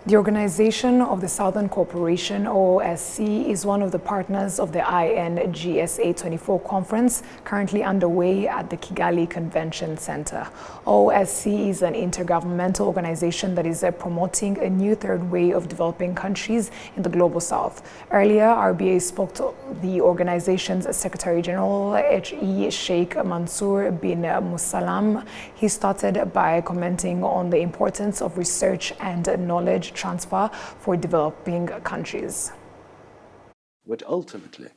The Organization of the Southern Cooperation, OSCE, is one of the partners of the INGSA 24 conference currently underway at the Kigali Convention Center. OSCE is an intergovernmental organization that is promoting a new third way of developing countries in the global south. Earlier, RBA spoke to the organization's Secretary General, H.E. Sheikh Mansour bin Musallam. He started by commenting on the importance of research and knowledge transfer for developing countries. What ultimately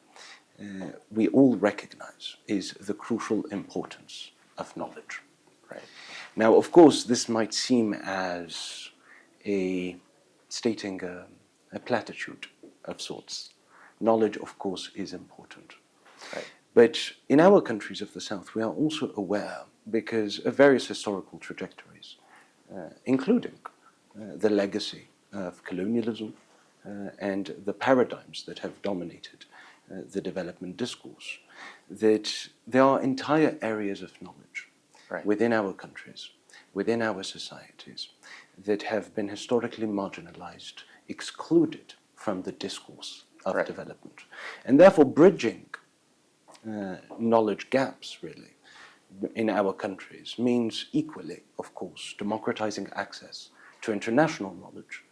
we all recognize is the crucial importance of knowledge. Right? Now, of course, this might seem as stating a platitude of sorts. Knowledge, of course, is important. Right? But in our countries of the South, we are also aware, because of various historical trajectories, including the legacy of colonialism and the paradigms that have dominated the development discourse, that there are entire areas of knowledge within our countries, within our societies, that have been historically marginalized, excluded from the discourse of development. And therefore bridging knowledge gaps, really, in our countries means equally, of course, democratizing access to international knowledge,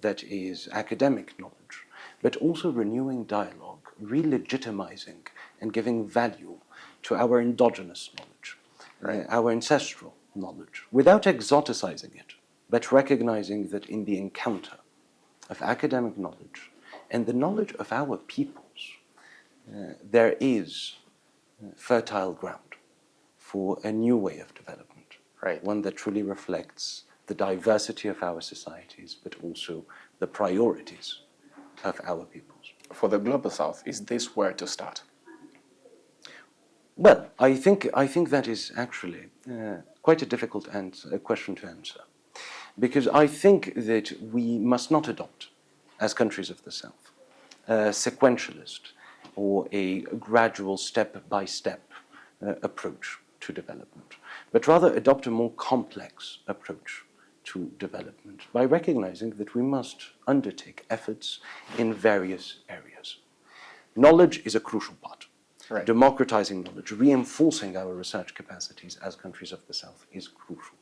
that is academic knowledge, but also renewing dialogue, re-legitimizing and giving value to our endogenous knowledge, our ancestral knowledge, without exoticizing it, but recognizing that in the encounter of academic knowledge and the knowledge of our peoples, there is fertile ground for a new way of development, one that truly reflects the diversity of our societies, but also the priorities of our peoples. For the Global South, is this where to start? Well, I think that is actually quite a difficult question to answer, because I think that we must not adopt, as countries of the South, a sequentialist or a gradual step-by-step approach to development, but rather adopt a more complex approach to development by recognizing that we must undertake efforts in various areas. Knowledge is a crucial part. Democratizing knowledge, reinforcing our research capacities as countries of the South is crucial.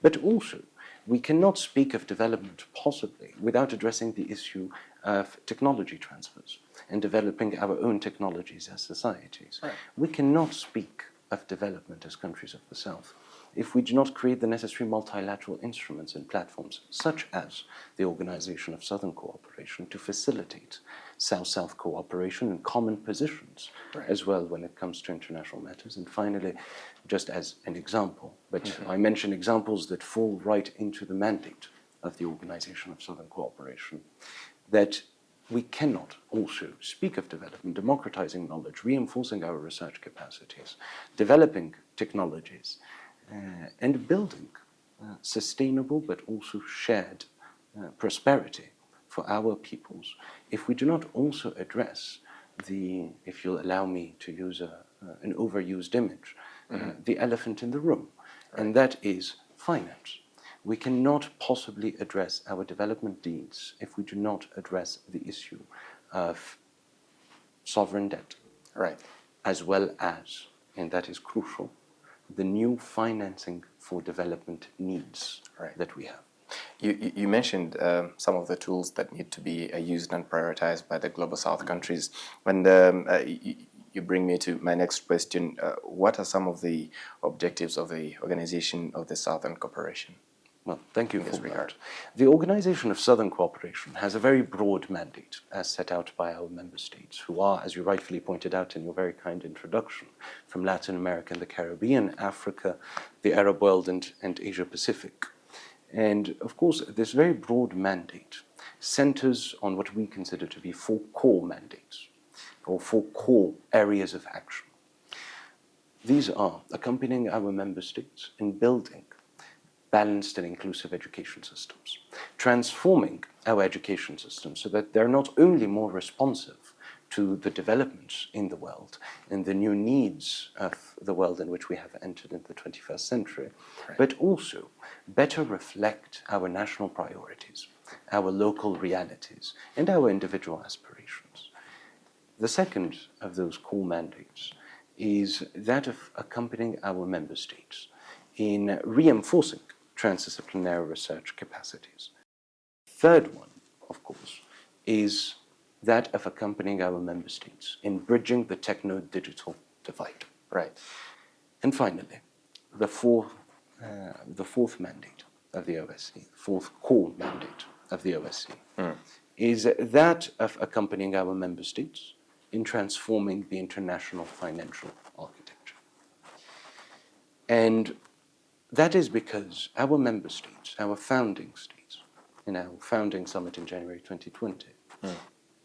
But also, we cannot speak of development possibly without addressing the issue of technology transfers and developing our own technologies as societies. We cannot speak of development as countries of the South if we do not create the necessary multilateral instruments and platforms, such as the Organization of Southern Cooperation, to facilitate South-South cooperation and common positions as well when it comes to international matters. And finally, just as an example, but I mention examples that fall right into the mandate of the Organization of Southern Cooperation, that we cannot also speak of development, democratizing knowledge, reinforcing our research capacities, developing technologies, and building sustainable but also shared prosperity for our peoples, if we do not also address the, if you'll allow me to use an overused image, the elephant in the room, and that is finance. We cannot possibly address our development needs if we do not address the issue of sovereign debt, as well as, and that is crucial, the new financing for development needs that we have. You mentioned some of the tools that need to be used and prioritized by the Global South countries. And you bring me to my next question. What are some of the objectives of the Organization of the Southern Cooperation? Well, thank you for that. The Organization of Southern Cooperation has a very broad mandate as set out by our member states, who are, as you rightfully pointed out in your very kind introduction, from Latin America and the Caribbean, Africa, the Arab world, and Asia Pacific. And of course, this very broad mandate centers on what we consider to be 4 core mandates, or 4 core areas of action. These are accompanying our member states in building balanced and inclusive education systems, transforming our education systems so that they're not only more responsive to the developments in the world and the new needs of the world in which we have entered in the 21st century, but also better reflect our national priorities, our local realities, and our individual aspirations. The second of those core mandates is that of accompanying our member states in reinforcing transdisciplinary research capacities. Third one, of course, is that of accompanying our member states in bridging the techno-digital divide. Right. And finally, the fourth mandate of the OSCE, fourth core mandate of the OSCE, is that of accompanying our member states in transforming the international financial architecture. And that is because our member states, our founding states, in our founding summit in January 2020,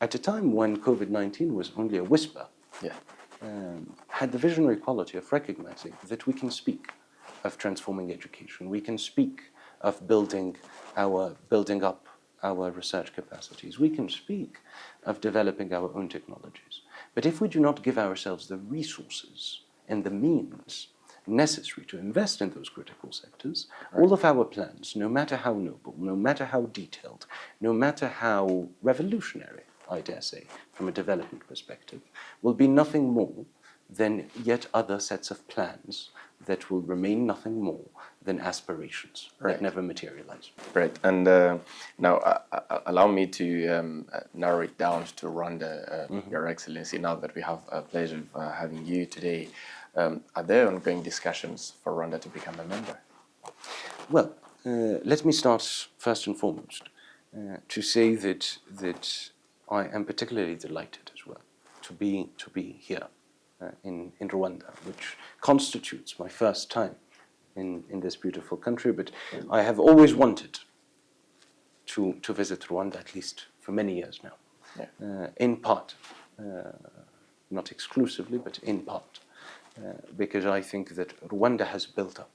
at a time when COVID-19 was only a whisper, had the visionary quality of recognizing that we can speak of transforming education, we can speak of building up our research capacities, we can speak of developing our own technologies. But if we do not give ourselves the resources and the means necessary to invest in those critical sectors, all of our plans, no matter how noble, no matter how detailed, no matter how revolutionary, I dare say, from a development perspective, will be nothing more than yet other sets of plans that will remain nothing more than aspirations that never materialize. Right. And now allow me to narrow it down to Rwanda, Your Excellency, now that we have a pleasure of having you today. Are there ongoing discussions for Rwanda to become a member? Well, let me start first and foremost to say that I am particularly delighted as well to be here in Rwanda, which constitutes my first time in this beautiful country. But I have always wanted to visit Rwanda, at least for many years now, in part, not exclusively, but in part, because I think that Rwanda has built up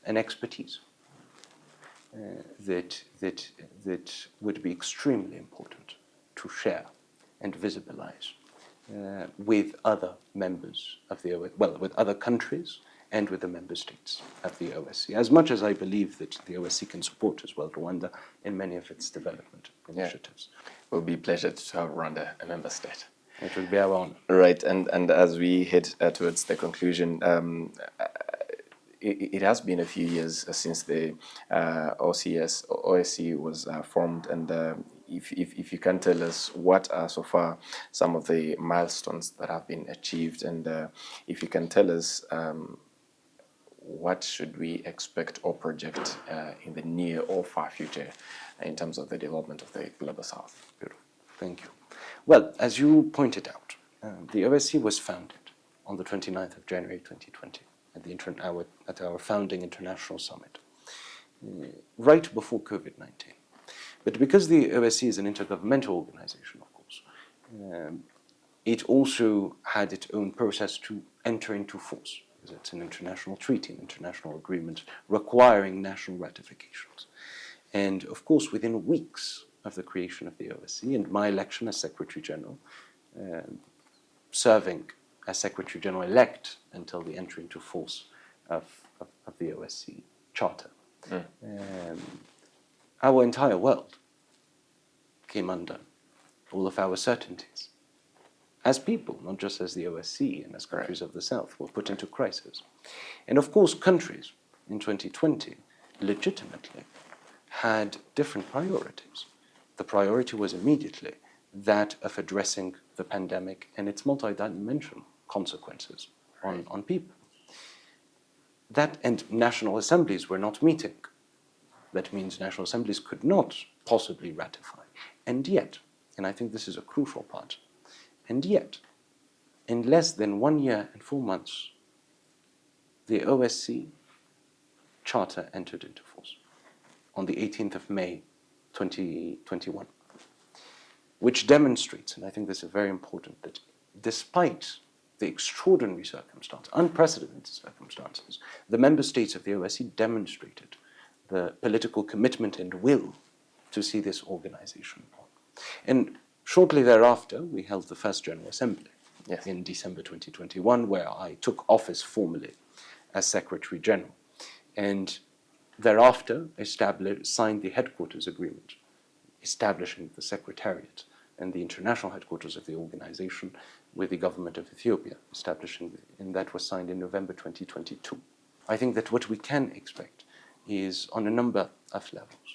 an expertise that would be extremely important to share and visibilize with other members of the OSCE, well, with other countries and with the member states of the OSCE, as much as I believe that the OSCE can support as well Rwanda in many of its development initiatives. It will be a pleasure to have Rwanda a member state. It will be our honor. Right, and as we head towards the conclusion, it has been a few years since the OSCE was formed, and if you can tell us what are so far some of the milestones that have been achieved, and if you can tell us what should we expect or project in the near or far future in terms of the development of the Global South. Beautiful. Thank you. Well, as you pointed out, the OSCE was founded on the 29th of January 2020 at our founding international summit, right before COVID-19. But because the OSCE is an intergovernmental organization, of course, it also had its own process to enter into force, because it's an international treaty, an international agreement requiring national ratifications. And of course, within weeks of the creation of the OSCE and my election as Secretary General, serving as Secretary General-elect until the entry into force of the OSCE Charter, our entire world came undone. All of our certainties, as people, not just as the OSCE and as countries of the South, were put into crisis. And of course, countries in 2020 legitimately had different priorities. The priority was immediately that of addressing the pandemic and its multidimensional consequences on people. That and national assemblies were not meeting. That means national assemblies could not possibly ratify. And yet, and I think this is a crucial part, and yet, in less than 1 year and 4 months, the OSCE Charter entered into force on the 18th of May 2021, which demonstrates, and I think this is very important, that despite the extraordinary circumstances, unprecedented circumstances, the member states of the OSCE demonstrated the political commitment and will to see this organization on. And Shortly thereafter, we held the first General Assembly Yes. in December 2021, where I took office formally as Secretary General, and thereafter signed the headquarters agreement, establishing the Secretariat and the international headquarters of the organization with the government of Ethiopia, and that was signed in November 2022. I think that what we can expect is on a number of levels.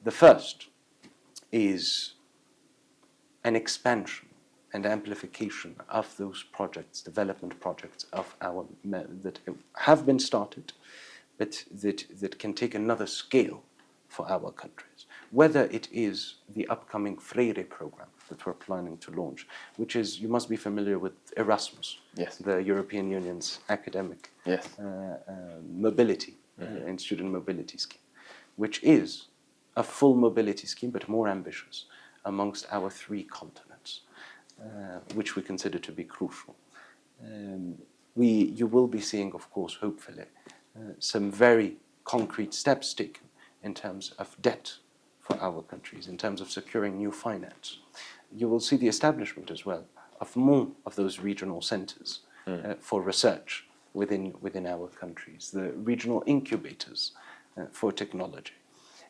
The first is an expansion and amplification of those projects, development projects of our that have been started, but that can take another scale for our countries. Whether it is the upcoming Freire program that we're planning to launch, which is, you must be familiar with Erasmus, Yes. the European Union's academic Yes. mobility and student mobility scheme, which is a full mobility scheme, but more ambitious amongst our three continents, which we consider to be crucial. You will be seeing, of course, hopefully, some very concrete steps taken in terms of debt for our countries, in terms of securing new finance. You will see the establishment as well of more of those regional centers for research within our countries, the regional incubators for technology,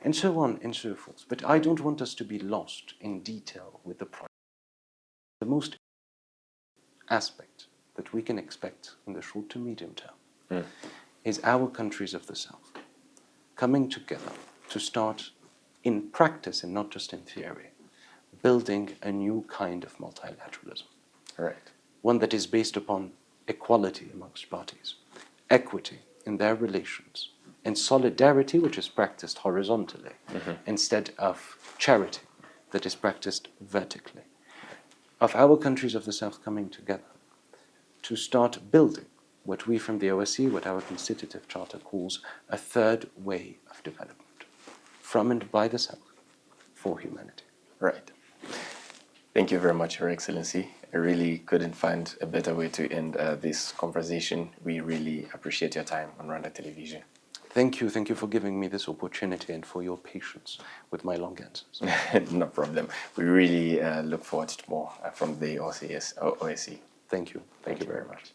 and so on and so forth. But I don't want us to be lost in detail with the project. The most aspect that we can expect in the short to medium term is our countries of the South coming together to start in practice and not just in theory, building a new kind of multilateralism. Right. One that is based upon equality amongst parties, equity in their relations, and solidarity, which is practiced horizontally, instead of charity that is practiced vertically. Of our countries of the South coming together to start building what we from the OSCE, what our constitutive charter calls a third way of development, from and by the South, for humanity. Right. Thank you very much, Your Excellency. I really couldn't find a better way to end this conversation. We really appreciate your time on Rwanda Television. Thank you for giving me this opportunity and for your patience with my long answers. No problem. We really look forward to more from the OSCE. Thank you. Thank you very much.